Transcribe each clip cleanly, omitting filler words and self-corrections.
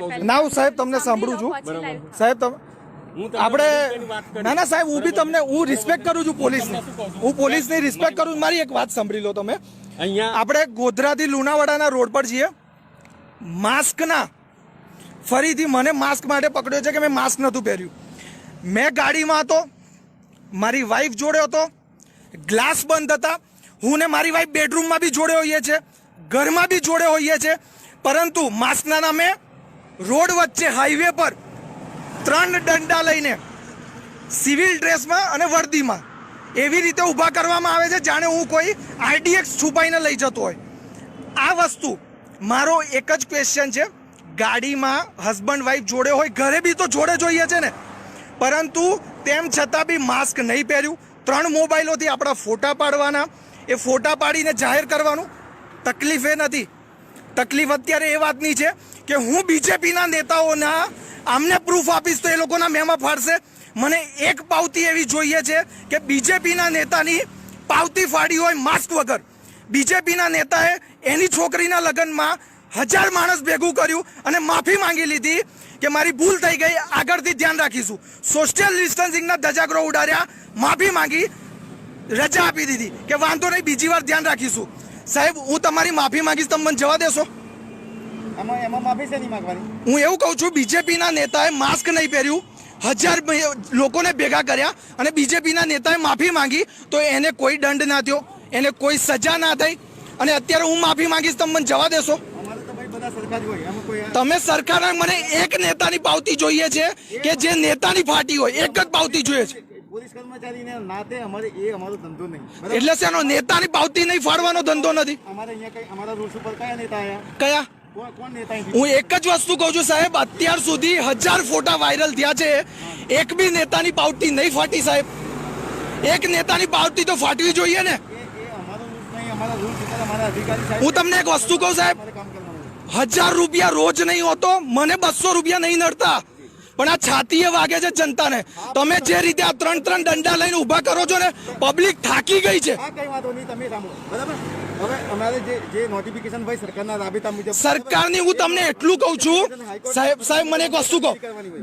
ના હું સાહેબ તમને સાંભળું છું સાહેબ તમે આપણે ના ના સાહેબ હું બી તમને હું રિસ્પેક્ટ કરું છું પોલીસની હું પોલીસની રિસ્પેક્ટ કરું મારી એક વાત સાંભળી લો તમે આપણે ગોધરાથી લુણાવાડાના રોડ પર છીએ માસ્કના ફરીથી મને માસ્ક માટે પકડ્યો છે કે મેં માસ્ક નહોતું પહેર્યું મેં ગાડીમાં હતો મારી વાઈફ જોડે હતો ગ્લાસ બંધ હતા હું ને મારી વાઈફ બેડરૂમમાં બી જોડે હોઈએ છે ઘરમાં બી જોડે હોઈએ છે પરંતુ માસ્કના નામે રોડ વચ્ચે હાઈવે પર 3 દંડા લઈને સિવિલ ડ્રેસમાં અને વર્દીમાં એવી રીતે ઊભા કરવામાં આવે છે જાણે હું કોઈ આરડીએક્સ છુપાઈને લઈ જતો હોય આ વસ્તુ મારો એક જ ક્વેશ્ચન છે ગાડીમાં હસબન્ડ વાઈફ જોડે હોય ઘરે બી તો જોડે જોઈએ છે ને પરંતુ તેમ છતાં બી માસ્ક નહીં પહેર્યું 3 મોબાઈલોથી આપણા ફોટા પાડવાના એ ફોટા પાડીને જાહેર કરવાનું તકલીફ એ નથી તકલીફ અત્યારે એ વાતની છે કે હું બીજેપીના નેતાઓના આમને પ્રૂફ આપીશ તો એ લોકોના મેમા ફાડશે મને એક પાવતી એવી જોઈએ છે કે બીજેપીના નેતાની પાવતી ફાડી હોય માસ્ક વગર બીજેપીના નેતાએ એની છોકરીના લગ્નમાં 1000 માણસ ભેગું કર્યું અને માફી માંગી લીધી કે મારી ભૂલ થઈ ગઈ આગળથી ધ્યાન રાખીશું સોશિયલ ડિસ્ટન્સિંગના ધજાગરો ઉડાડ્યા માફી માંગી રજા આપી દીધી કે વાંધો નહીં બીજી વાર ધ્યાન રાખીશું સાહેબ હું તમારી માફી માંગીશ તમે મને જવા દેશો હું એવું કહું છું બીજેપીના નેતાએ માસ્ક નહીં પહેર્યું 1000 લોકોને ભેગા કર્યા અને બીજેપીના નેતાએ માફી માંગી તો એને કોઈ દંડ ના થયો એને કોઈ સજા ના થઈ અને અત્યારે હું માફી માંગીશ તમે મને જવા દેશો તમે સરકાર મને એક નેતાની પાવતી જોઈએ છે કે જે નેતાની ફાટી હોય એક જ પાવતી જોઈએ છે પોલીસ કર્મચારીને નાતે અમારે એ અમારો ધંધો નહીં એટલે શેનો નેતાની પાવતી નહીં ફાડવાનો ધંધો નથી અમારે અહીંયા કઈ અમારા રૂલ્સ ઉપર કયા નેતા આયા કયા કોણ નેતા હું એક જ વસ્તુ કહું છું સાહેબ અત્યાર સુધી 1000 ફોટા વાયરલ થયા છે એક બી નેતાની પાવતી નહીં ફાટી સાહેબ એક નેતાની પાવતી તો ફાટવી જોઈએ ને હું તમને એક વસ્તુ કહું સાહેબ 1000 રૂપિયા રોજ નહીં હોતો મને 200 રૂપિયા નહીં નડતા પણ આ છાતીએ વાગે છે જનતાને તમે જે રીતે આ 3 દંડા લઈને ઊભા કરો છો ને પબ્લિક થાકી ગઈ છે કઈ વાતો નહીં તમે સાંભળો બરાબર હવે અમારે જે નોટિફિકેશન ભાઈ સરકારના રાબેતા મુજબ સરકારની હું તમને એટલું કહું છું સાહેબ મને એક વસ્તુ કહો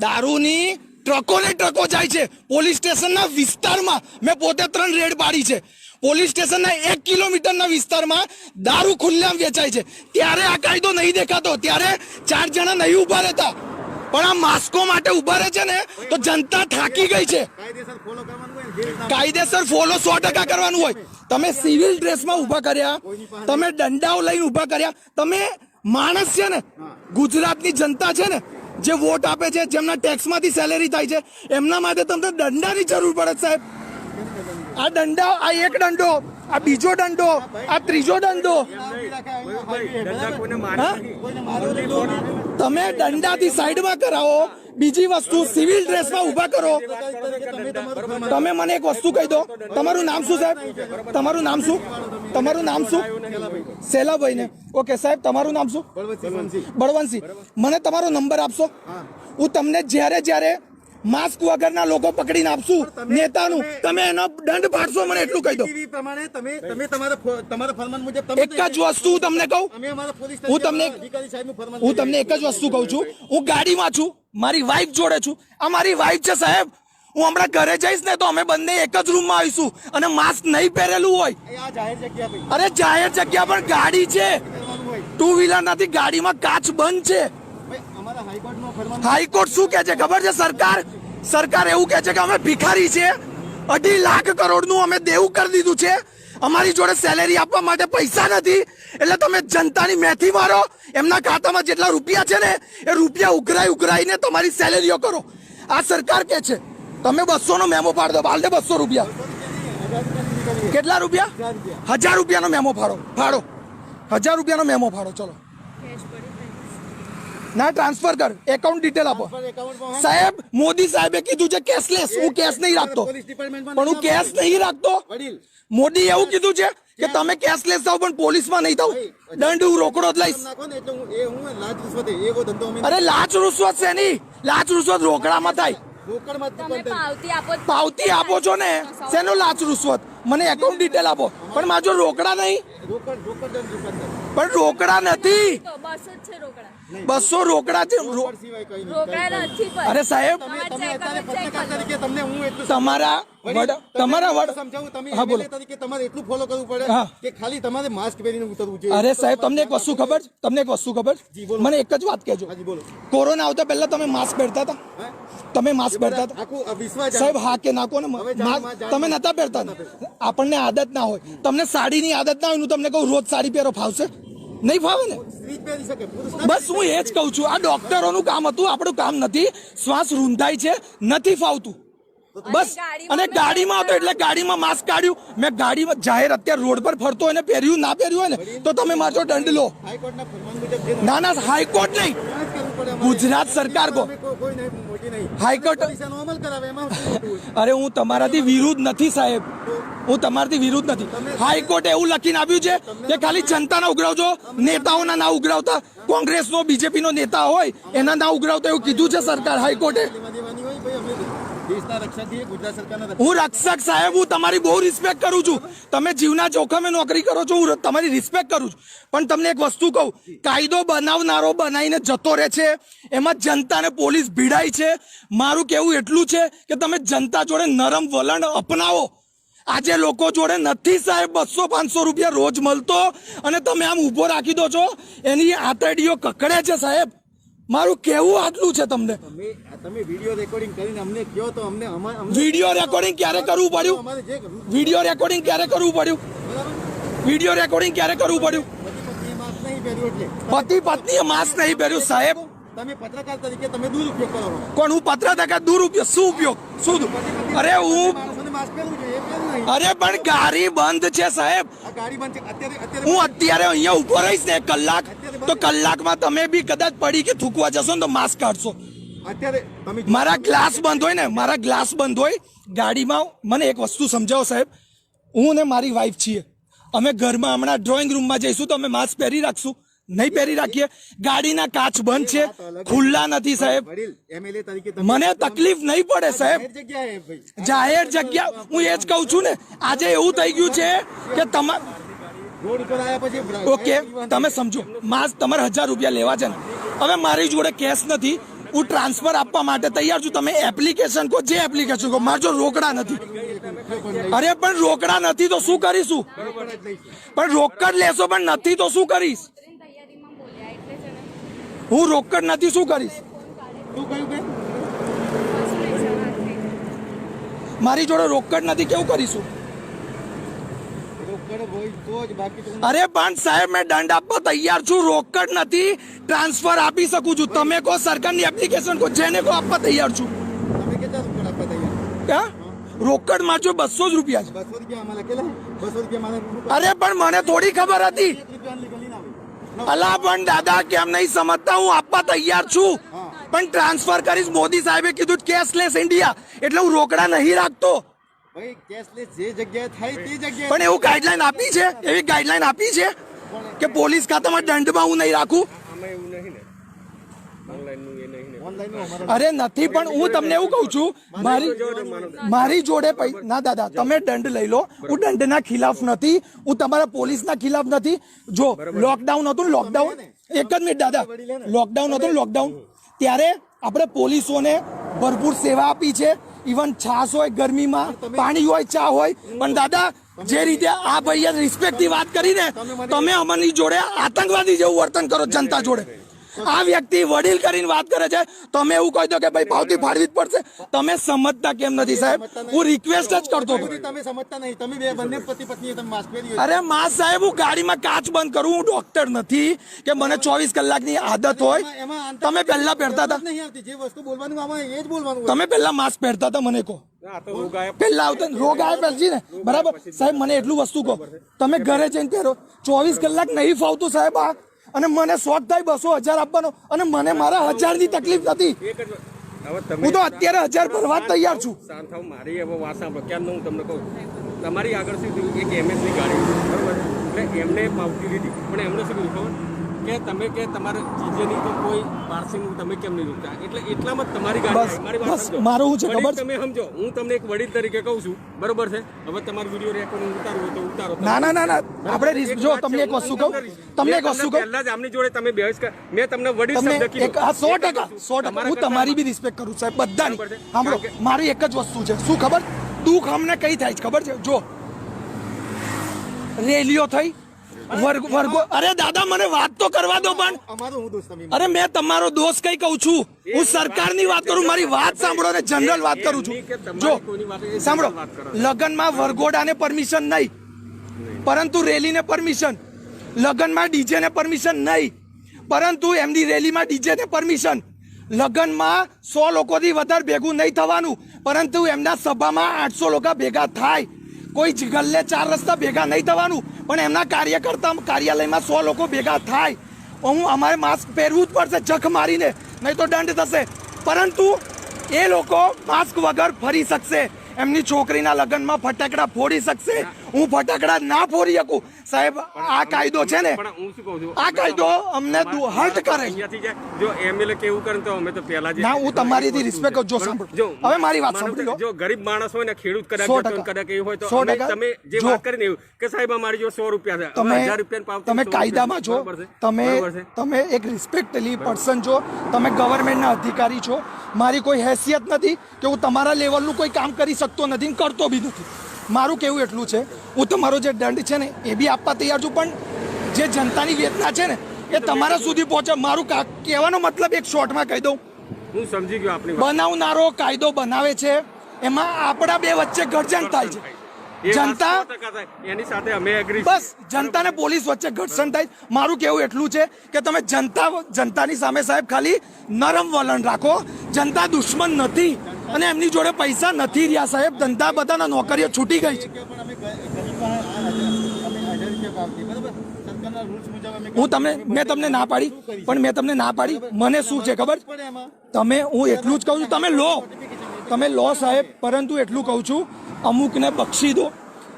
દારૂની ટ્રકો ને ટ્રકો જાય છે પોલીસ સ્ટેશનના વિસ્તારમાં મેં પોતે 3 રેડ પાડી છે પોલીસ સ્ટેશનના 1 કિલોમીટરના વિસ્તારમાં દારૂ ખુલ્લેઆમ વેચાય છે ત્યારે આ કાયદો નહીં દેખાતો ત્યારે 4 જણા નહીં ઉભા રહેતા પણ આ માસ્કો માટે ઉભા રહે છે ને તો જનતા થાકી ગઈ છે કાયદેસર ફોલો 100% કરવાનું હોય તમે સિવિલ ડ્રેસમાં ઉભા કર્યા તમે દંડાઓ લઈને ઉભા કર્યા તમે માણસ છે ને ગુજરાતની જનતા છે ને જે વોટ આપે છે જેમના ટેક્સમાંથી સેલેરી થાય છે એમના માટે તમને દંડાની જરૂર પડે સાહેબ આ દંડા આ એક દંડો આ બીજો દંડો આ ત્રીજો દંડો તમે દંડાથી સાઈડમાં કરાવો બીજી વસ્તુ સિવિલ ડ્રેસમાં ઉભા કરો તમે મને એક વસ્તુ કહી દો તમારું નામ શું સાહેબ તમારું નામ શું સેલાભાઈ ને ઓકે સાહેબ તમારું નામ શું બળવંતસિંહ મને તમારો નંબર આપશો હું તમને જ્યારે માસ્ક વગરના લોકો પકડીને આપશું નેતાનું તમે એનો દંડ પાડશો મને એટલું કહી દો એક જ વસ્તુ તમને કહું હું તમને એક જ વસ્તુ કહું છું હું ગાડીમાં છું મારી વાઈફ જોડે છું આ મારી વાઈફ છે સાહેબ હું હમણાં ઘરે જઈશ ને તો અમે બંને એક જ રૂમમાં આવીશું અને માસ્ક નહીં પહેરેલું હોય અરે જાહેર જગ્યા પણ ગાડી છે 2 વ્હીલર નથી ગાડીમાં કાચ બંધ છે હાઈકોર્ટ શું કે છે ખબર છે સરકાર એવું કે છે કે અમે ભિખારી છે 2.5 લાખ કરોડનું અમે દેવું કરી દીધું છે અમારી જોડે સેલેરી આપવા માટે પૈસા નથી એટલે તમે જનતાની મેથી મારો એમના ખાતામાં જેટલા રૂપિયા છે ને એ રૂપિયા ઉઘરાઈને તમારી સેલેરીઓ કરો આ સરકાર કે છે તમે 200 નો મેમો પાડ દો બાલદે 200 રૂપિયા કેટલા રૂપિયા 1000 રૂપિયાનો મેમો ફાડો 1000 રૂપિયાનો મેમો ફાડો ચલો ના ટ્રાન્સફર કર એકાઉન્ટ ડિટેલ આપો સાહેબ મોદી સાહેબે કીધું છે કેશલેસ હું કેશ નહીં રાખતો પણ હું કેશ નહીં રાખતો મોદી એવું કીધું છે કે તમે કેશલેસ થાવ પણ પોલીસમાં નહીં થાવ દંડ હું રોકડો જ લઈશ અરે લાચ રૂશ્વત છે નહીં લાચ રૂશ્વત રોકડામાં થાય પાવતી આપો છો ને શેનો લાચ રૂશ્વત મને એકાઉન્ટ ડિટેલ આપો પણ મારો રોકડા નહીં પણ રોકડા નથી 200 રોકડા છે સિવાય કંઈ નહીં. રોકાયા નથી પણ. અરે સાહેબ તમે અત્યારે પત્રકાર તરીકે તમને હું એટલું તમારા તમારા વડ સમજાવું, તમે હા, બોલો. MLA તરીકે તમારે એટલું ફોલો કરવું પડે હા. કે ખાલી તમારે માસ્ક પહેરીને ઉતરવું જોઈએ. અરે સાહેબ તમને એક વસ્તુ ખબર છે? તમને એક વસ્તુ ખબર છે? જી, બોલો. મને એક જ વાત કહેજો, હાજી બોલો. કોરોના આવતા પહેલા તમે માસ્ક પહેરતા હતા? હા? તમે માસ્ક પહેરતા હતા આખું વિશ્વ જાણે. સાહેબ? હા કે ના કોને? હવે જાણમાં તમે નતા પહેરતા ને? આપણને આદત ના હોય, તમને સાડીની આદત ના હોય, હું તમને કહું રોજ સાડી પહેરો, ફાવશે? નહીં ફાવે ને? સ્ત્રી જ પહેરી શકે, પુરુષ ના બસ હું એ જ કહું છું, આ ડોક્ટરોનું કામ હતું, આપણું કામ નથી. શ્વાસ રૂંધાય છે, નથી ફાવતું, બસ. અને ગાડીમાં હતો એટલે ગાડીમાં માસ્ક કાઢ્યું મેં. ગાડીમાં જાહેર અત્યારે રોડ પર ફરતો હોય ને પહેર્યું ના પહેર્યું હોય ને તો તમે મારો દંડ લો. હાઈકોર્ટના ફરમાન મુજબ જે ના ના, હાઈકોર્ટ નહીં, કરવું પડે અમારે. ગુજરાત સરકાર કો અમે કોઈ નહીં, મોટી નહીં. હાઈકોર્ટ. પોલીસનો અમલ કરાવે એમાં શું ખોટું હોય? અરે હું તમારાથી વિરુદ્ધ નથી સાહેબ, હું તમારાથી વિરુદ્ધ નથી. હાઈકોર્ટે એવું લખીને આપ્યું છે કે ખાલી જનતાના ઉઘરાવજો, નેતાઓના ના ઉઘરાવતા. કોંગ્રેસનો બીજેપીનો નેતા હોય એના ના ઉઘરાવતા એવું કીધું છે સરકાર, હાઈકોર્ટે. લેવા દેવાની હોય ભાઈ, અમે દેશના રક્ષક છીએ, ગુજરાત સરકારના રક્ષક. હું રક્ષક સાહેબ, હું તમારી બહુ રિસ્પેક્ટ કરું છું. તમે જીવના જોખમે નોકરી કરો છો, હું તમારી રિસ્પેક્ટ કરું છું. પણ તમને એક વસ્તુ કહું, કાયદો બનાવનારો બનાવીને જતો રહે છે, એમાં જનતાને પોલીસ ભીડાય છે. મારું કહેવું એટલું છે કે તમે જનતા જોડે નરમ વલણ અપનાવો. આજે લોકો જોડે નથી સાહેબ 200-500 રૂપિયા રોજ મળતો અને તમે આમ ઊભો રાખી દો છો, એની આંતરડીઓ કકડે છે સાહેબ. મારું કેવું આટલું છે તમને. તમે વિડીયો રેકોર્ડિંગ કરીને અમને કહો તો અમને વિડીયો રેકોર્ડિંગ ક્યારે કરવું પડ્યું? અમારે જે કરવું, વિડીયો રેકોર્ડિંગ ક્યારે કરવું પડ્યું? બરાબર? વિડીયો રેકોર્ડિંગ ક્યારે કરવું પડ્યું? પતિ પત્નીએ માસ્ક નહીં પહેર્યું એટલે. પતિ પત્નીએ માસ્ક નહીં પહેર્યું સાહેબ. તમે પત્રકાર તરીકે તમે દુરુપયોગ કરો છો. કોણ? હું પત્રકાર દુરુપયોગ? શું ઉપયોગ? શું? અરે હું માણસોને માસ્ક પહેરવું જોઈએ, એ પહેરવું નહીં. અરે પણ ગાડી બંધ છે સાહેબ. આ ગાડી બંધ છે અત્યારે. હું અત્યારે અહીંયા ઉભો રહીશ ને 1 કલાક તો કલાકમાં તમે બી કદાચ પડી કે થૂકવા જશો ને તો માસ્ક કાઢશો. અત્યારે તમે મારા ગ્લાસ બંધ હોય ને, મારા ગ્લાસ બંધ હોય ગાડીમાં. મને એક વસ્તુ સમજાવો સાહેબ, હું ને મારી વાઈફ છીએ, અમે ઘરમાં હમણાં ડ્રોઈંગ રૂમમાં જઈશું તો અમે માસ્ક પહેરી રાખશું? નહીં પહેરી રાખીએ. ગાડીના કાચ બંધ છે, ખુલ્લા નથી સાહેબ. વડીલ MLA તરીકે તમે મને તકલીફ નહીં પડે સાહેબ. જાહેર જગ્યાએ ભાઈ જાહેર જગ્યા, હું એ જ કહું છું ને, આજે એવું થઈ ગયું છે કે તમારે રોડ ઉપર આવ્યા પછી ઓકે તમે સમજો, માસ્ક તમારે 1000 રૂપિયા લેવા છે ને, હવે મારી જોડે કેશ નથી, હું ટ્રાન્સફર આપવા માટે તૈયાર છું. તમે એપ્લિકેશન કહો, જે એપ્લિકેશન કહો, મારા જો રોકડા નથી. અરે પણ રોકડા નથી તો શું કરીશું? પણ રોકડ લેશો પણ નથી તો શું કરીશ? તૈયારીમાં બોલ્યા એટલે છે ને. હું રોકડ નથી શું કરીશ? શું કહ્યું બેન? બસ પૈસા વાત થઈ. મારી જોડે રોકડ નથી, કેવું કરીશું? રોકડ હોય તો જ, બાકી તો અરે પણ સાહેબ મેં દંડ આપવા તૈયાર છું, રોકડ નથી, ટ્રાન્સફર આપી શકું છું. તમે કહો, સરકારની એપ્લિકેશન કહો, જેને કહો આપવા તૈયાર છું. તમે કેટલા રોકડ આપવા તૈયાર? ક્યાં રોકડ માં જો 200 જ રૂપિયા છે. 200 રૂપિયા અમારા કેટલા? 200 રૂપિયા મારા અરે પણ મને થોડી ખબર હતી. અલા પણ દાદા કેમ નહીં સમજતા, હું આપવા તૈયાર છું પણ ટ્રાન્સફર કરીશ. મોદી સાહેબે કીધું કેશલેસ ઇન્ડિયા, એટલે હું રોકડા નહીં રાખતો. ભાઈ કેશલેસ જે જગ્યાએ થાય તે જગ્યાએ પણ એવું ગાઈડલાઈન આપી છે, એવી ગાઈડલાઈન આપી છે કે પોલીસ ખાતામાં દંડમાં હું નહીં રાખું. ઓનલાઈનનું અમારા અરે નથી, પણ હું તમને એવું કહું છું, મારી જોડે ના દાદા તમે દંડ લઈ લો, હું દંડના ખિલાફ નથી, હું તમારા પોલીસના ખિલાફ નથી. જો લોકડાઉન હતું ને, લોકડાઉન, એક જ મિનિટ દાદા, લોકડાઉન હતું ને, લોકડાઉન ત્યારે આપણે પોલીસોને ભરપૂર સેવા આપી છે. ઇવન છાસ હોય ગરમીમાં, પાણી હોય, ચા હોય. પણ દાદા જે રીતે આ ભાઈએ રિસ્પેક્ટ થી વાત કરીને, તમે અમારી જોડે આતંકવાદી જેવું વર્તન કરો જનતા જોડે. આ વ્યક્તિ વડીલ કરીને વાત કરે છે, તમે એવું કહી દો કે ભાઈ પાવતી ફાડવી જ પડશે. તમે સમજતા કેમ નથી સાહેબ? હું રિક્વેસ્ટ જ કરતો હતો. તમે સમજતા નહીં. તમે બે બંને પતિ પત્નીએ તમે માસ્ક પહેર્યું. અરે માં સાહેબ, હું ગાડીમાં કાચ બંધ કરું, હું ડોક્ટર નથી કે મને 24 કલાકની આદત હોય. તમે પહેલા પહેરતા હતા? નહીં આવતી. જે વસ્તુ બોલવાનું આમાં એ જ બોલવાનું. તમે પહેલા માસ્ક પહેરતા હતા? મને કહો, પહેલા આવતા રોગ આવે પછી ને, બરાબર સાહેબ? મને એટલું વસ્તુ કહો, તમે ઘરે જઈને પહેરો, 24 કલાક નહીં ફાવતું સાહેબ આ. અને મને શોખ થાય 200-1000 આપવાનો, અને મને મારા 1000 ની તકલીફ નથી. હું તો અત્યારે 1000 ભરવા તૈયાર છું. શાંત થાવ, મારી હવે વાત સાંભળો. ક્યાં હું તમને કહું, તમારી આગળ શું થયું, એક MS ની ગાડી, બરોબર, એટલે એમને પાવતી લીધી, પણ એમને શું કીધું ખબર કે તમે કે તમારે જીજેની તો કોઈ પાર્સિંગ તમે કેમ નહીં રોકતા એટલે એટલામાં જ તમારી ગાડી આવી. મારી વાત બસ સમજો. મારું શું છે વડીલ ખબર છે? તમે સમજો, હું તમને એક વડીલ તરીકે કહું છું, બરોબર છે? હવે તમારો વિડીયો રેકોર્ડિંગ ઉતારવું હોય તો ઉતારો. ના આપણે જો તમને એક વસ્તુ કહું, પહેલા જ આમની જોડે તમે બહેસ કર, મેં તમને વડીલ તમને શબ્દ કીધો. એક 100% હું તમારી બી રિસ્પેક્ટ કરું સાહેબ, બધાની. સાંભળો, મારી એક જ વસ્તુ છે, શું ખબર? દુઃખ અમને કઈ થાય છે ખબર છે? જો રેલીઓ થઈ, વર્ગો, અરે દાદા મને વાત તો કરવા દો. પણ અમારો હું દોસ્ત તમે અરે મેં તમારો દોષ કઈ કહું છું? હું સરકારની વાત કરું, મારી વાત સાંભળો ને, જનરલ વાત કરું છું. જો સાંભળો, લગ્નમાં વરઘોડાને પરમિશન નહીં, પરંતુ રેલીને પરમિશન. લગ્નમાં ડીજે ને પરમિશન નહીં, પરંતુ એમની રેલીમાં ડીજે ને પરમિશન. લગ્નમાં 100 લોકોથી વધારે ભેગું નહીં થવાનું, પરંતુ એમના સભામાં 800 લોકો ભેગા થાય. કોઈ ગલ્લે 4 રસ્તા ભેગા નહીં થવાનું, પણ એમના કાર્યકર્તા કાર્યાલયમાં 100 લોકો ભેગા થાય. અમારે માસ્ક પહેરવું જ પડશે, જખ મારીને, નહીં તો દંડ થશે. પરંતુ એ લોકો માસ્ક વગર ફરી શકશે. એમની છોકરીના લગ્નમાં ફટાકડા ફોડી શકશે, હું ફટાકડા ના ફોડી શકું. સાહેબ આ કાયદો છે ને, પણ હું શું કહું છું, આ કાયદો અમને હર્ટ કરે. અહીંયાથી જાય. જો એમએલએ કેવું કરે તો અમે તો પહેલા જ ના, હું તમારીથી રિસ્પેક્ટ કરું. જો સાંભળો, હવે મારી વાત સાંભળી લો. જો ગરીબ માણસ હોય ને, ખેડૂત કદાચ 100% કદાચ એવું હોય તો 100% તમે જે જો વાત કરીને એવું કે સાહેબ અમારી જો 100 રૂપિયા છે, તમે 1000 રૂપિયા પાવતી, તમે 100 કાયદામાં છો, બરોબર છે? બરોબર છે? તમે એક રિસ્પેક્ટલી પર્સન છો, તમે ગવર્મેન્ટના અધિકારી છો. મારી કોઈ હેસિયત નથી કે હું તમારા લેવલનું કોઈ કામ કરી શકતો નથી, કરતો બી નથી. મારું કેવું એટલું છે, હું તમારો જે દંડ છે ને એ બી આપવા તૈયાર છું, પણ જે જનતાની વેદના છે ને એ તમારા સુધી પહોંચે. મારું કહેવાનો મતલબ એક શોર્ટમાં કહી દઉં, હું સમજી ગયો આપની વાત. બનાવનારો કાયદો બનાવે છે, એમાં આપણા બે વચ્ચે ગર્જન થાય છે. એ વાત જનતા 100% થાય. એની સાથે અમે એગ્રી. બસ જનતા ને પોલીસ વચ્ચે ઘર્ષણ થાય. મારું કેવું એટલું છે કે તમે જનતાની સામે સાહેબ ખાલી નરમ વલણ રાખો. જનતા દુશ્મન નથી અને એમની જોડે પૈસા નથી રહ્યા સાહેબ. ધંધા બધાના નોકરીઓ છૂટી ગઈ છે. પણ અમે ગરીબ પાસે 1000 રૂપિયા પાવતી, બરાબર? સરકારના રૂલ્સ મુજબ અમે મેં તમને ના પાડી, પણ મેં તમને ના પાડી. મને શું છે ખબર? પડે એમાં. હું એટલું જ કહું છું, તમે લો સાહેબ, પરંતુ એટલું કહું છું, અમુકને બક્ષી દો.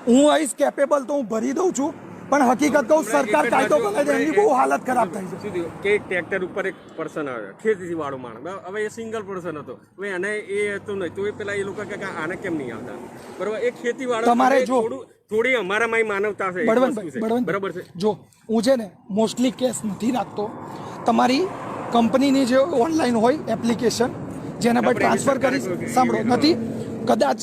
હું આઈશ કેપેબલ તો હું ભરી દઉં છું, પણ હકીકત કહું, સરકાર કાયદો બનાવે છે, એમની બહુ હાલત ખરાબ થાય છે. શું થયું કે એક ટ્રેક્ટર ઉપર એક પર્સન આવ્યો, ખેતી વાળો માણસ. હવે એ સિંગલ પર્સન હતો, હવે એને એ હતું નહીં તો એ પેલા એ લોકો કે આને કેમ નહીં આવતા, બરોબર? એ ખેતી વાળો તમારે જો થોડી અમારામાં માનવતા છે, બરોબર છે? જો હું છે ને મોસ્ટલી કેસ નથી રાખતો. તમારી કંપનીની જે ઓનલાઈન હોય એપ્લિકેશન જેના પર ટ્રાન્સફર કરી, સાંભળો, નથી કદાચ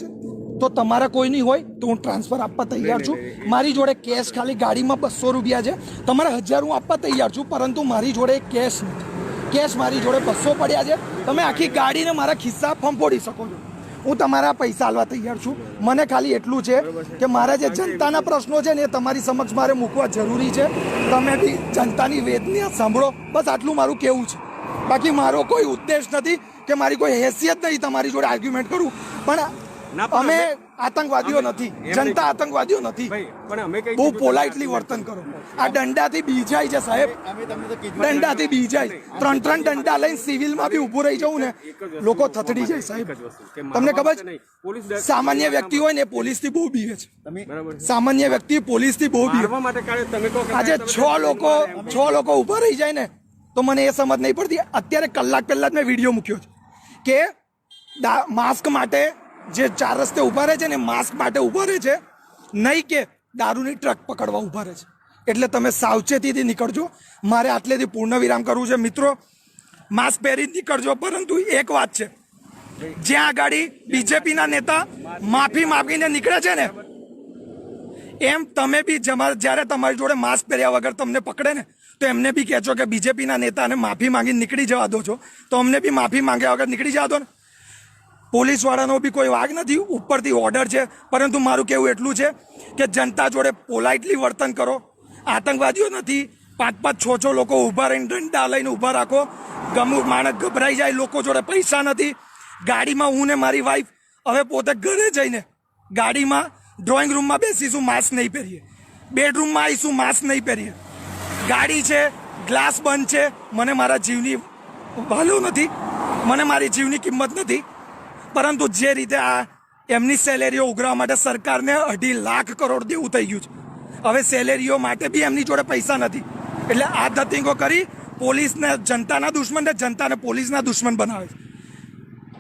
તો તમારા કોઈ નહીં હોય તો હું ટ્રાન્સફર આપવા તૈયાર છું. મારી જોડે કેશ ખાલી ગાડીમાં 200 રૂપિયા છે, તમારે 1000 હું આપવા તૈયાર છું, પરંતુ મારી જોડે કેશ નથી. કેશ મારી જોડે 200 પડ્યા છે. તમે આખી ગાડીને મારા ખિસ્સા ફંફોડી શકો છો. હું તમારા પૈસા આલવા તૈયાર છું. મને ખાલી એટલું છે કે મારા જે જનતાના પ્રશ્નો છે ને એ તમારી સમક્ષ મારે મૂકવા જરૂરી છે. તમે બી જનતાની વેદના સાંભળો, બસ આટલું મારું કેવું છે. બાકી મારો કોઈ ઉદ્દેશ નથી કે મારી કોઈ હેસિયત નહીં તમારી જોડે આર્ગ્યુમેન્ટ કરું, પણ અમે આતંકવાદીઓ નથી, જનતા આતંકવાદીઓ નથી. બહુ પોલાઇટલી વર્તન કરો. આ દંડાથી બીજાય છે સાહેબ, દંડાથી બીજાય. 3 દંડા લઈને સિવિલમાં બી ઊભું રહી જવું ને, લોકો થથડી જાય સાહેબ. તમને ખબર છે, સામાન્ય વ્યક્તિ હોય ને એ પોલીસથી બહુ બીવે છે. સામાન્ય વ્યક્તિ પોલીસથી બહુ બીવે. આજે 6 લોકો ઊભા રહી જાય ને તો મને એ સમજ નહીં પડતી. અત્યારે કલાક પહેલા જ મેં વિડીયો મૂક્યો છે કે માસ્ક માટે જે 4 રસ્તે ઊભા રહે છે ને, માસ્ક માટે ઊભા રહે છે, નહીં કે દારૂની ટ્રક પકડવા ઊભા રહે છે. એટલે તમે સાવચેતીથી નીકળજો. મારે આટલેથી પૂર્ણ વિરામ કરવું છે. મિત્રો, માસ્ક પહેરી જ નીકળજો. પરંતુ એક વાત છે, જ્યાં આગળ બીજેપીના નેતા માફી માગીને નીકળે છે ને, એમ તમે બી જ્યારે તમારી જોડે માસ્ક પહેર્યા વગર તમને પકડે ને તો એમને બી કહેજો કે બીજેપીના નેતાને માફી માંગીને નીકળી જવા દો છો, તો અમને બી માફી માંગ્યા વગર નીકળી જવા દો ને. પોલીસવાળાનો બી કોઈ વાગ નથી, ઉપરથી ઓર્ડર છે. પરંતુ મારું કહેવું એટલું છે કે જનતા જોડે પોલાઇટલી વર્તન કરો. આતંકવાદીઓ નથી. 5-6 લોકો ઊભા રહીને દંડા લઈને ઊભા રાખો. માણસ ગભરાઈ જાય. લોકો જોડે પૈસા નથી. ગાડીમાં હું ને મારી વાઈફ હવે પોતે ઘરે જઈને ગાડીમાં ડ્રોઈંગ રૂમમાં બેસીશું, માસ્ક નહીં પહેરીએ. બેડરૂમમાં આવીશું, માસ્ક નહીં પહેરીએ. ગાડી છે, ગ્લાસ બંધ છે. મને મારા જીવની ભાલો નથી, મને મારી જીવની કિંમત નથી. પરંતુ જે રીતે આ એમની સેલેરીઓ ઉઘરાવવા માટે સરકારને 2.5 લાખ કરોડ દેવું થઈ ગયું છે. હવે સેલેરીઓ માટે બી એમની જોડે પૈસા નથી. એટલે આ ધતિંગો કરી પોલીસને જનતાના દુશ્મન ને જનતાને પોલીસના દુશ્મન બનાવે છે.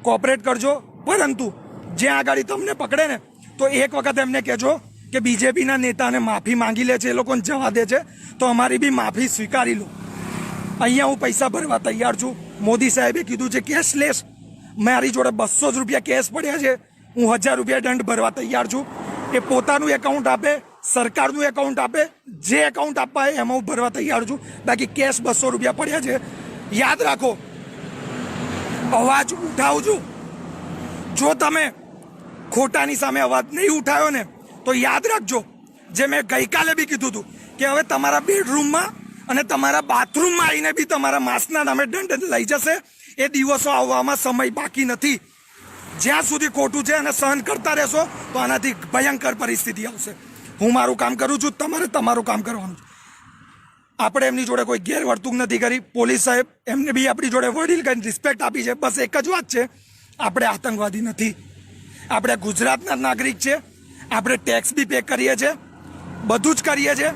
કોઓપરેટ કરજો, પરંતુ જ્યાં આગળ તમને પકડે ને તો એક વખત એમને કહેજો કે બીજેપીના નેતાને માફી માંગી લે છે, એ લોકોને જવા દે છે, તો અમારી બી માફી સ્વીકારી લો. અહીંયા હું પૈસા ભરવા તૈયાર છું. મોદી સાહેબે કીધું છે કેશલેસ. મારી જોડે 200 જ રૂપિયા કેશ પડ્યા છે, હું 1000 રૂપિયા દંડ ભરવા તૈયાર છું. એ પોતાનું એકાઉન્ટ આપે, સરકારનું એકાઉન્ટ આપે, જે એકાઉન્ટ આપવા હોય એમાં હું ભરવા તૈયાર છું. બાકી કેશ 200 રૂપિયા પડ્યા છે. યાદ રાખો, અવાજ ઉઠાવજો. જો તમે ખોટાની સામે અવાજ નહીં ઉઠાવ્યો ને તો યાદ રાખજો, જે મેં ગઈકાલે બી કીધું હતું કે હવે તમારા બેડરૂમમાં અને તમારા બાથરૂમમાં આવીને બી તમારા માસના નામે દંડ લઈ જશે. એ દિવસો આવવામાં સમય બાકી નથી. જ્યાં સુધી ખોટું છે અને સહન કરતા રહેશો તો આનાથી ભયંકર પરિસ્થિતિ આવશે. હું મારું કામ કરું છું, તમારે તમારું કામ કરવાનું છે. આપણે એમની જોડે કોઈ ગેરવર્તણૂક નથી કરી. પોલીસ સાહેબ એમને બી આપણી જોડે વડીલ કરીને રિસ્પેક્ટ આપી છે. બસ એક જ વાત છે, આપણે આતંકવાદી નથી. આપણે ગુજરાતના નાગરિક છે, આપણે ટેક્સ બી પે કરીએ છીએ, બધું જ કરીએ છીએ,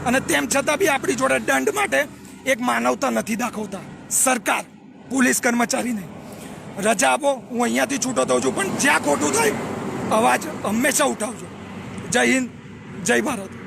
અને તેમ છતાં બી આપણી જોડે દંડ માટે એક માનવતા નથી દાખવતા સરકાર, પોલીસ કર્મચારીને. રજા આપો, હું અહીંયાથી છૂટો થઉં છું, પણ જ્યાં ખોટું થાય અવાજ હંમેશા ઉઠાવજો. જય હિન્દ, જય ભારત.